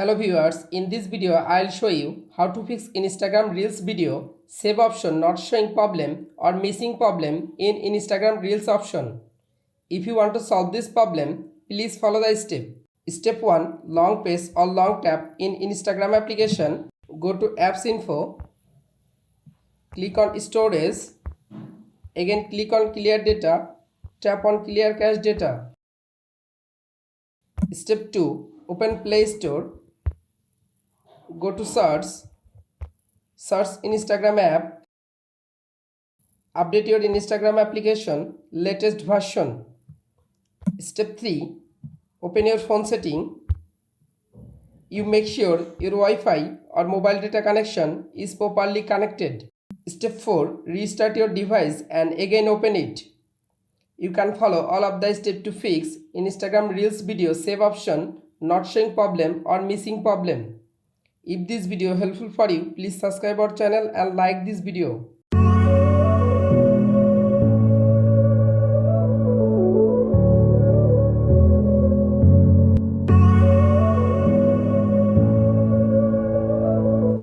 Hello viewers, in this video I'll show you how to fix Instagram Reels video save option not showing problem or missing problem in Instagram Reels option. If you want to solve this problem, please follow the step. Step 1. Long press or long tap in Instagram application. Go to apps info, click on storage, again click on clear data, tap on clear cache data. Step 2. Open Play Store. Go to search Instagram app, update your Instagram application latest version. Step 3. Open your phone setting. You make sure your Wi-Fi or mobile data connection is properly connected. Step 4. Restart your device and again open it. You can follow all of the steps to fix Instagram Reels video save option not showing problem or missing problem. If this video helpful for you, please subscribe our channel and like this video.